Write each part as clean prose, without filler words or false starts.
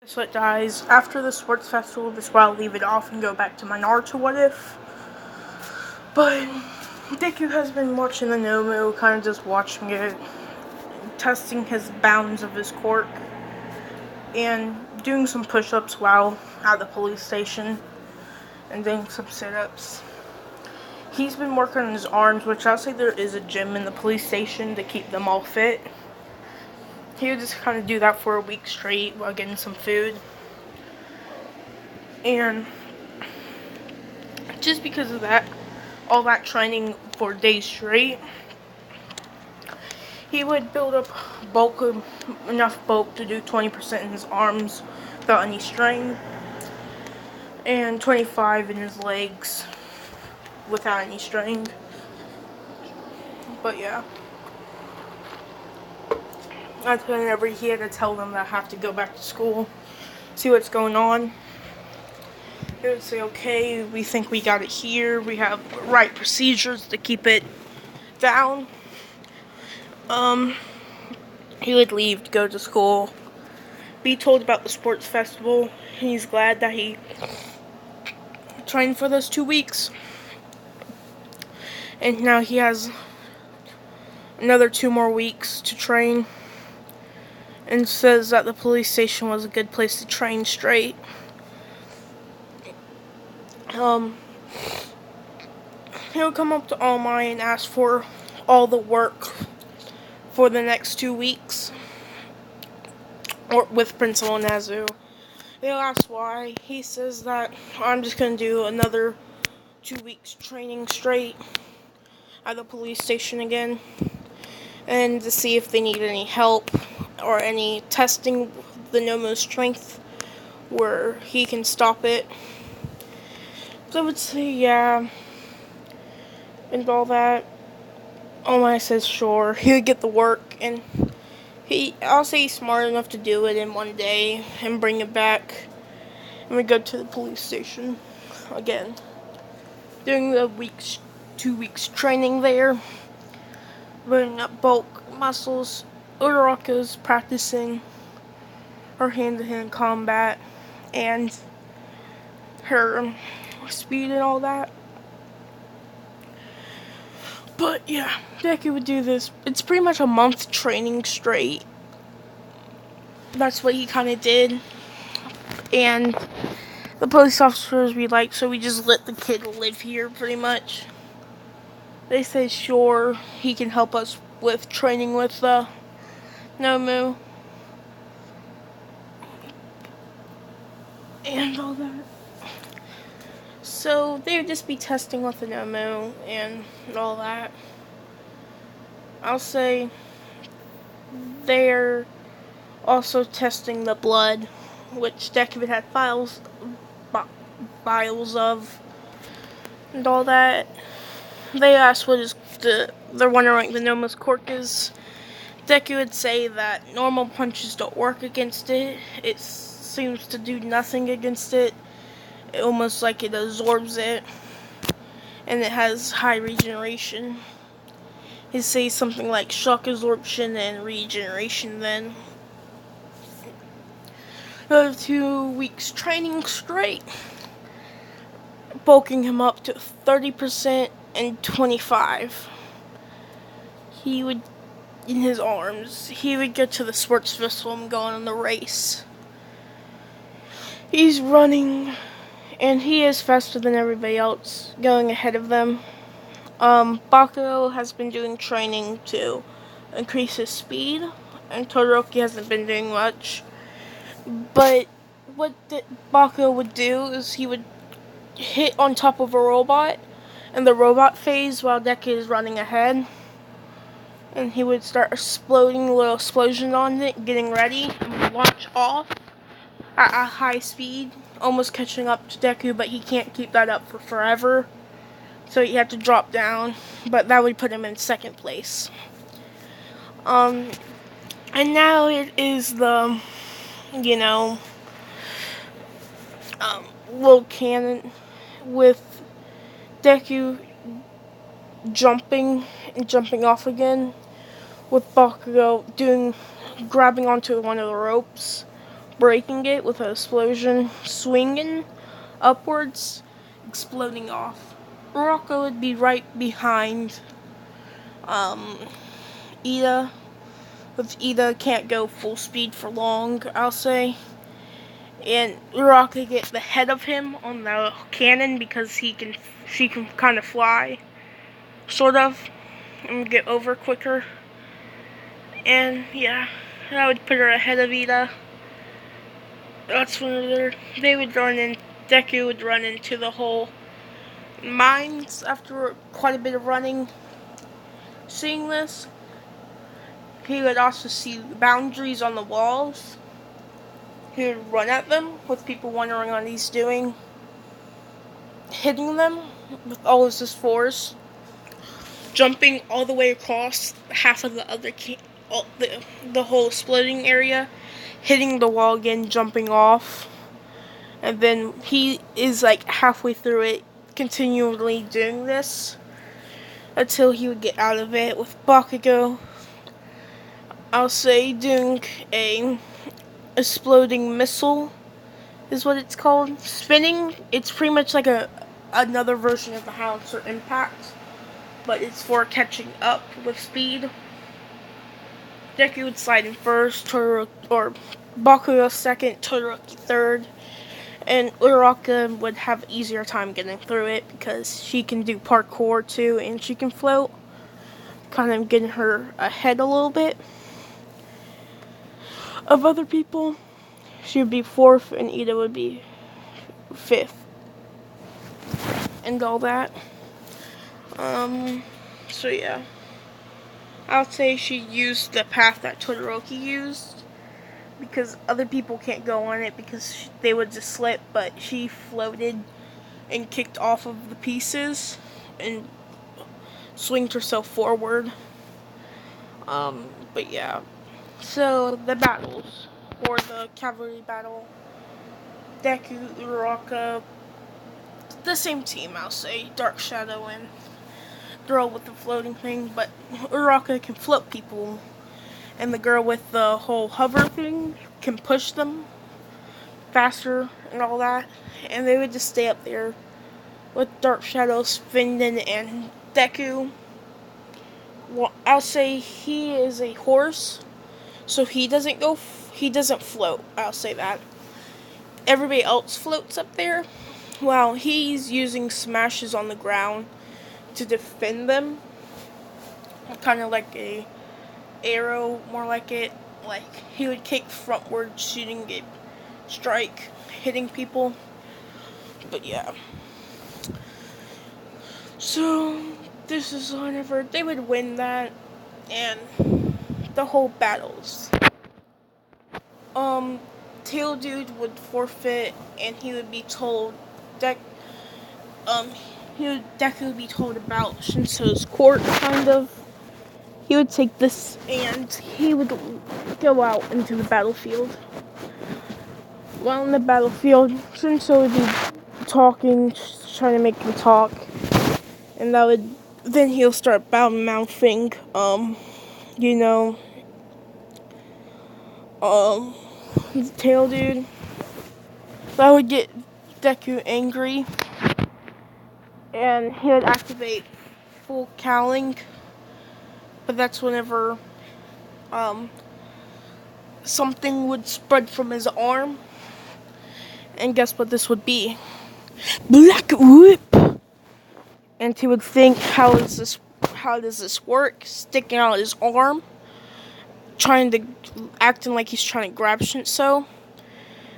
Guess what, guys? After the sports festival, this is where I'll leave it off and go back to my Naruto What If. But Deku has been watching the Nomu, kind of just watching it, testing his bounds of his quirk, and doing some push-ups while at the police station, and doing some sit-ups. He's been working on his arms, which I'll say there is a gym in the police station to keep them all fit. He would just kind of do that for a week straight while getting some food. And just because of that, all that training for days straight, he would build up enough bulk to do 20% in his arms without any strain, and 25 in his legs without any strain. But yeah, that's whenever he had to tell them that I have to go back to school, see what's going on. He would say, okay, we think we got it here, we have right procedures to keep it down. He would leave to go to school, be told about the sports festival. He's glad that he trained for those 2 weeks. And now he has another 2 more weeks to train. And says that the police station was a good place to train straight. He'll come up to All Might and ask for all the work for the next 2 weeks, or with Principal Nazu. They'll ask why. He says that I'm just going to do another 2 weeks training straight at the police station again, and to see if they need any help or any testing the Nomo's strength where he can stop it. So I would say yeah, and all that. All Might says sure, he would get the work, and I'll say he's smart enough to do it in one day and bring it back, and we go to the police station again, doing the 2 weeks training there, building up bulk muscles. Uraraka's practicing her hand-to-hand combat and her speed and all that. But yeah, Deku would do this. It's pretty much a month training straight. That's what he kind of did. And the police officers we like, so we just let the kid live here pretty much. They say sure, he can help us with training with Nomu and all that. So they would just be testing with the Nomu and all that. I'll say they're also testing the blood, which Deku had vials of, and all that. They asked what they're wondering the Noma's quirk is. Deku would say that normal punches don't work against it. It seems to do nothing against it. Almost like it absorbs it, and it has high regeneration. He says something like shock absorption and regeneration then. Another 2 weeks training straight, bulking him up to 30% and 25. He would, in his arms, he would get to the sports festival and go on the race. He's running, and he is faster than everybody else, going ahead of them. Bakugo has been doing training to increase his speed, and Todoroki hasn't been doing much. But what Bakugo would do is he would hit on top of a robot in the robot phase while Deku is running ahead. And he would start exploding a little explosion on it, getting ready, and launch off at a high speed, almost catching up to Deku, but he can't keep that up for forever. So he had to drop down, but that would put him in second place. And now it is the, little cannon with Deku jumping and jumping off again, with Bakugo grabbing onto one of the ropes, breaking it with an explosion, swinging upwards, exploding off. Uraraka would be right behind Ida. But Ida can't go full speed for long, I'll say. And Uraraka get the head of him on the cannon because she can kind of fly, sort of, and get over quicker. And yeah, that would put her ahead of Ida. That's when they would run in. Deku would run into the whole mines after quite a bit of running. Seeing this, he would also see boundaries on the walls. He would run at them with people wondering what he's doing, hitting them with all of his force, jumping all the way across half of the other the whole splitting area, hitting the wall again, jumping off, and then he is like halfway through it, continually doing this until he would get out of it. With Bakugo, I'll say doing a exploding missile is what it's called. Spinning, it's pretty much like another version of the Howitzer Impact, but it's for catching up with speed. Deku would slide in first, Bakugo second, Todoroki third, and Uraraka would have an easier time getting through it because she can do parkour too, and she can float, kind of getting her ahead a little bit of other people. She would be fourth, and Ida would be fifth, and all that. So yeah, I would say she used the path that Todoroki used, because other people can't go on it because they would just slip, but she floated and kicked off of the pieces and swinged herself forward. But yeah, so the battles, or the cavalry battle, Deku, Uraraka, the same team, I'll say, Dark Shadow and girl with the floating thing, but Uraraka can float people, and the girl with the whole hover thing can push them faster and all that, and they would just stay up there with Dark Shadow, Spindon, and Deku. Well, I'll say he is a horse, so he doesn't float, I'll say that. Everybody else floats up there, while he's using smashes on the ground to defend them. Kind of like a arrow, more like it. Like, he would kick frontward, shooting a strike, hitting people. But yeah. So, this is whenever they would win that, and the whole battles. Tail Dude would forfeit, and he would be told Deku would be told about Shinso's court, kind of. He would take this, and he would go out into the battlefield. While in the battlefield, Shinso would be talking, trying to make him talk, and then he'll start mouthing, the Tail Dude. That would get Deku angry, and he would activate full cowling, but that's whenever something would spread from his arm, and guess what this would be? Black Whip! And he would think, how does this work? Sticking out his arm, acting like he's trying to grab Shinso.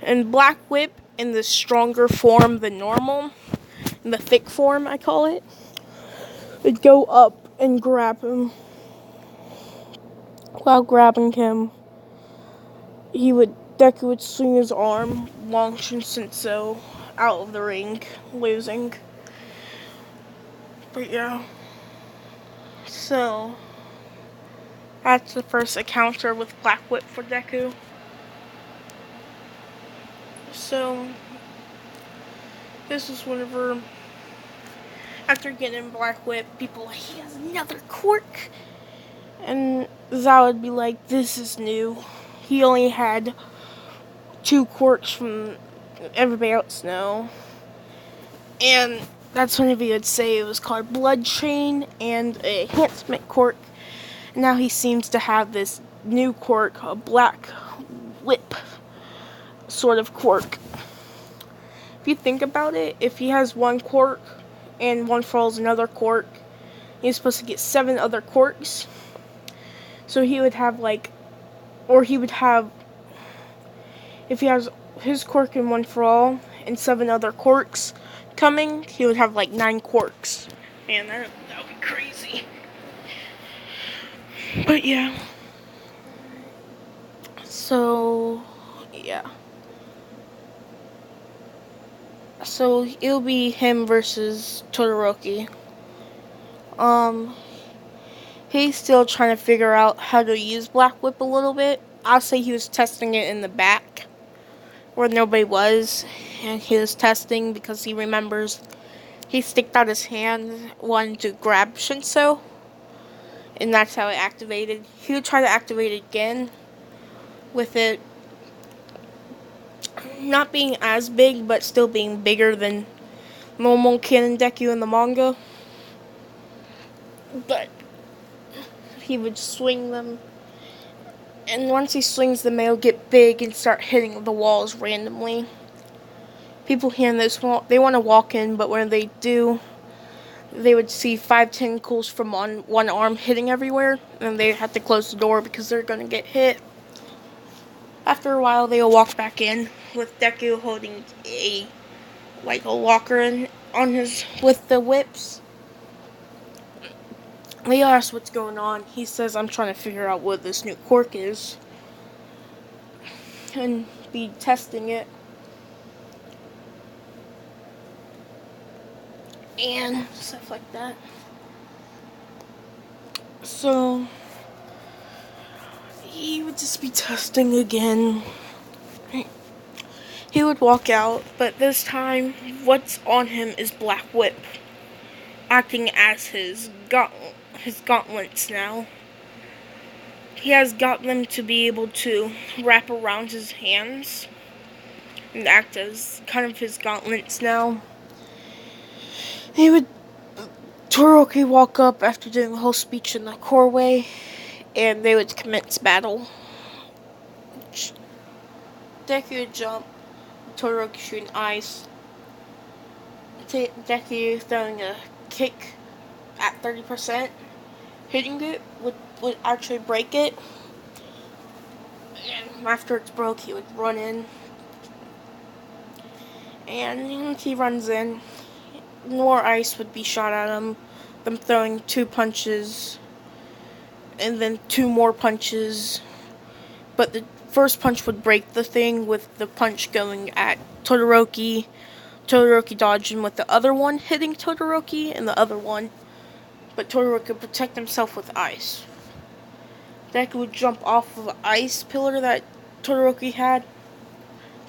And Black Whip, in the stronger form than normal, in the thick form, I call it, would go up and grab him. While grabbing him, Deku would swing his arm, launch Shinso out of the ring, losing. But yeah. So, that's the first encounter with Black Whip for Deku. So, this is whenever, after getting Black Whip, people are like, he has another quirk. And Zao would be like, this is new. He only had 2 quirks from everybody else know. And that's whenever he would say it was called Blood Chain and a enhancement quirk. And now he seems to have this new quirk, a Black Whip sort of quirk. If you think about it, if he has 1 quirk and One For All is another quirk, he's supposed to get 7 other quirks. So he would have if he has his quirk in One For All and 7 other quirks coming, he would have 9 quirks. Man, that would be crazy. But yeah. So, yeah. So it'll be him versus Todoroki. He's still trying to figure out how to use Black Whip a little bit. I'll say he was testing it in the back where nobody was, and he was testing because he remembers he sticked out his hand wanting to grab Shinso, and that's how it activated. He would try to activate it again with it not being as big, but still being bigger than normal Canon Deku in the manga. But he would swing them, and once he swings them, they'll get big and start hitting the walls randomly. People hearing this, they want to walk in, but when they do, they would see 5 tentacles from one arm hitting everywhere, and they have to close the door because they're going to get hit. After a while, they'll walk back in with Deku holding a locker with the whips. They ask what's going on. He says, I'm trying to figure out what this new quirk is and be testing it. And stuff like that. So he would just be testing again. He would walk out, but this time, what's on him is Black Whip, acting as his gauntlets now. He has got them to be able to wrap around his hands and act as kind of his gauntlets now. Todoroki walk up after doing the whole speech in the doorway, and they would commence battle. Deku would jump, Todoroki shooting ice, Deku throwing a kick at 30%, hitting it would actually break it, and after it's broke, he would run in, and he runs in, more ice would be shot at him, them throwing 2 punches, and then 2 more punches, but the first punch would break the thing with the punch going at Todoroki dodging with the other one hitting Todoroki and the other one, but Todoroki could protect himself with ice. Deku would jump off of the ice pillar that Todoroki had.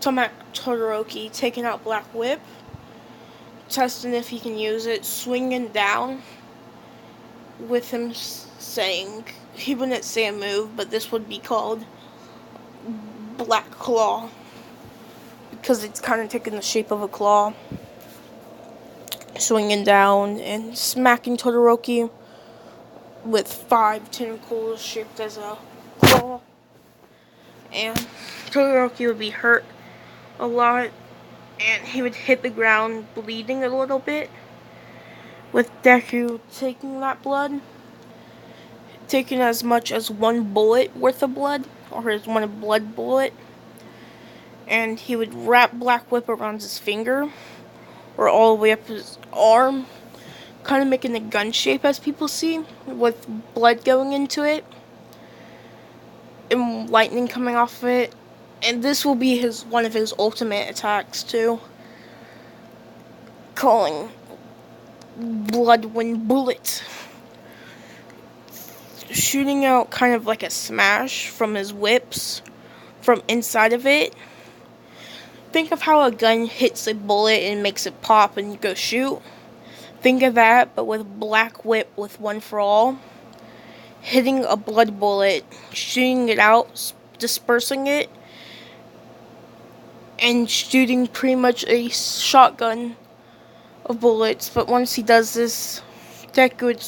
Todoroki taking out Black Whip, testing if he can use it, swinging down with him saying, he wouldn't say a move, but this would be called Black Claw, because it's kind of taking the shape of a claw. Swinging down and smacking Todoroki with 5 tentacles shaped as a claw. And Todoroki would be hurt a lot, and he would hit the ground bleeding a little bit, with Deku taking that blood, taking as much as 1 bullet worth of blood, or his 1 blood bullet, and he would wrap Black Whip around his finger, or all the way up his arm, kind of making a gun shape as people see, with blood going into it, and lightning coming off of it. And this will be one of his ultimate attacks too, calling Bloodwind Bullet, shooting out kind of like a smash from his whips from inside of it. Think of how a gun hits a bullet and makes it pop and you go shoot. Think of that, but with Black Whip with One For All, hitting a blood bullet, shooting it out, dispersing it, and shooting pretty much a shotgun of bullets. But once he does this, Deku would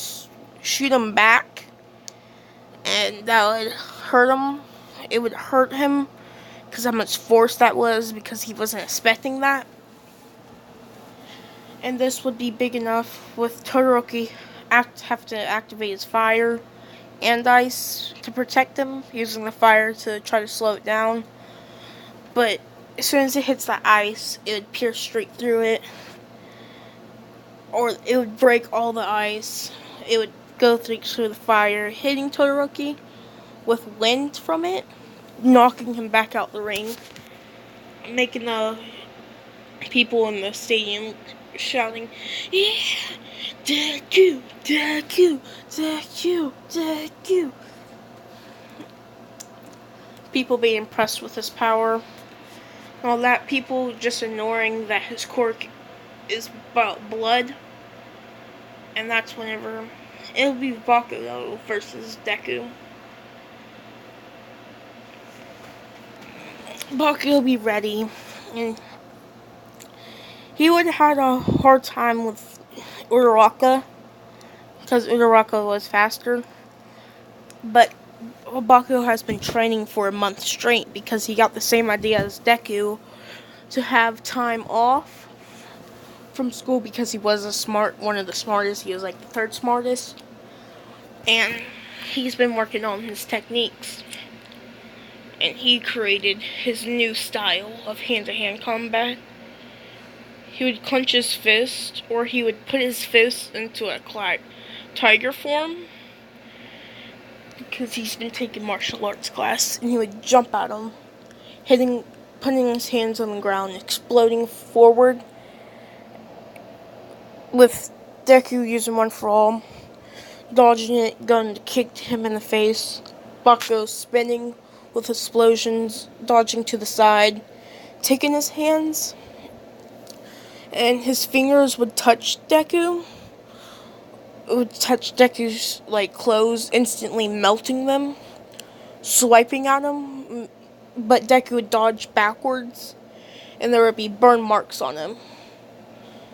shoot him back, and that would hurt him. It would hurt him because how much force that was, because he wasn't expecting that. And this would be big enough with Todoroki have to activate his fire and ice to protect him, using the fire to try to slow it down. But as soon as it hits the ice, it would pierce straight through it, or it would break all the ice. It would go through the fire, hitting Todoroki with wind from it, knocking him back out the ring, making the people in the stadium shouting, "Yeah, Deku, Deku, Deku, Deku." People being impressed with his power. And all that, people just ignoring that his quirk is about blood. And that's whenever it'll be Bakugo versus Deku. Bakugo will be ready, and he would have had a hard time with Uraraka, because Uraraka was faster. But Bakugo has been training for a month straight, because he got the same idea as Deku to have time off from school, because he was one of the smartest. He was like the third smartest, and he's been working on his techniques, and he created his new style of hand-to-hand combat. He would clench his fist, or he would put his fist into a tiger form, because he's been taking martial arts class, and he would jump at him, putting his hands on the ground, exploding forward, with Deku using one for all, dodging it, going to kick him in the face. Bakugo spinning with explosions, dodging to the side, taking his hands, and his fingers would touch Deku. It would touch Deku's clothes, instantly melting them, swiping at him, but Deku would dodge backwards, and there would be burn marks on him.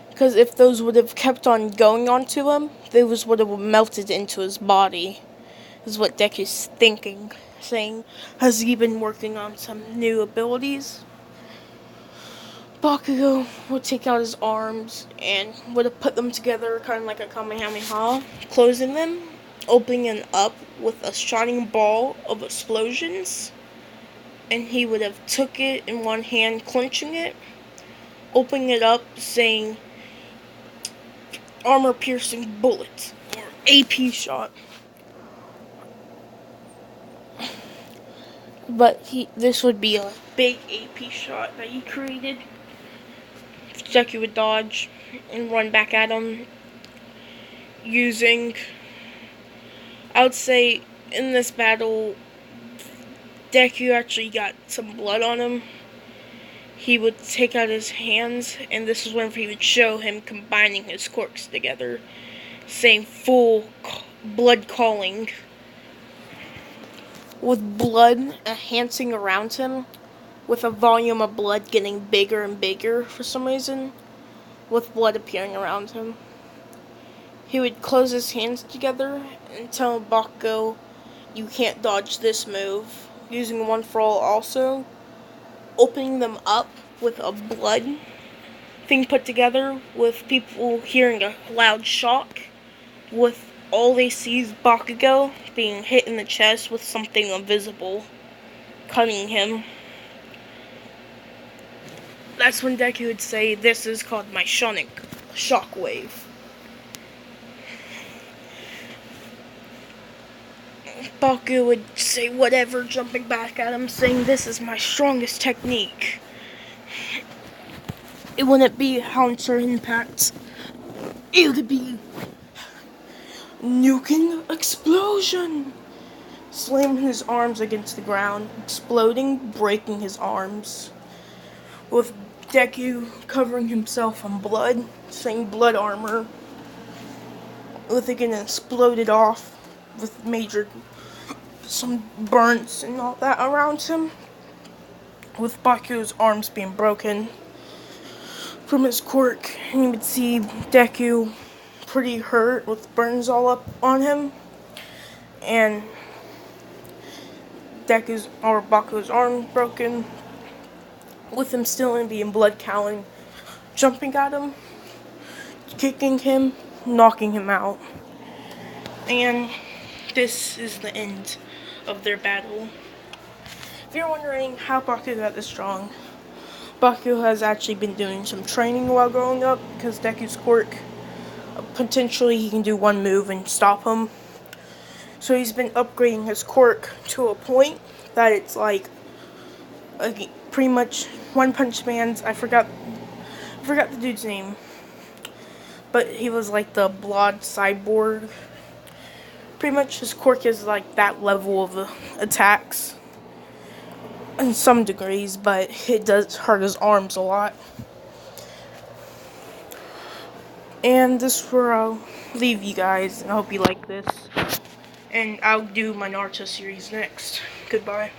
Because if those would have kept on going onto him, those would have melted into his body, is what Deku's thinking, saying, has he been working on some new abilities? Bakugo would take out his arms and would have put them together, kind of like a Kamehameha, closing them, opening it up with a shining ball of explosions, and he would have took it in one hand, clenching it, opening it up, saying, armor-piercing bullet, or AP shot. But this would be a big AP shot that he created. Deku would dodge and run back at him using, I would say, in this battle, Deku actually got some blood on him. He would take out his hands, and this is when he would show him combining his quirks together, saying full blood calling, with blood enhancing around him, with a volume of blood getting bigger and bigger for some reason, with blood appearing around him. He would close his hands together and tell Bakugo, you can't dodge this move, using one for all also, opening them up with a blood thing put together, with people hearing a loud shock, with all they see is Bakugo being hit in the chest with something invisible, cutting him. That's when Deku would say, this is called my sonic shockwave. Bakugo would say whatever, jumping back at him, saying, this is my strongest technique. It wouldn't be Haunter Impact. It would be nuking explosion. Slamming his arms against the ground, exploding, breaking his arms. With Deku covering himself in blood, saying blood armor. With it getting exploded off with some burns and all that around him. with Baku's arms being broken from his quirk, and you would see Deku pretty hurt with burns all up on him, and Baku's arm broken, with him still in being blood cowling, jumping at him, kicking him, knocking him out. And this is the end of their battle. If you're wondering how Baku got this strong, Baku has actually been doing some training while growing up, because Deku's quirk, potentially he can do one move and stop him. So he's been upgrading his quirk to a point that it's like pretty much One Punch Man's, I forgot the dude's name, but he was like the blonde cyborg. Pretty much his quirk is like that level of attacks in some degrees, but it does hurt his arms a lot. And this is where I'll leave you guys, and I hope you like this. And I'll do my Naruto series next. Goodbye.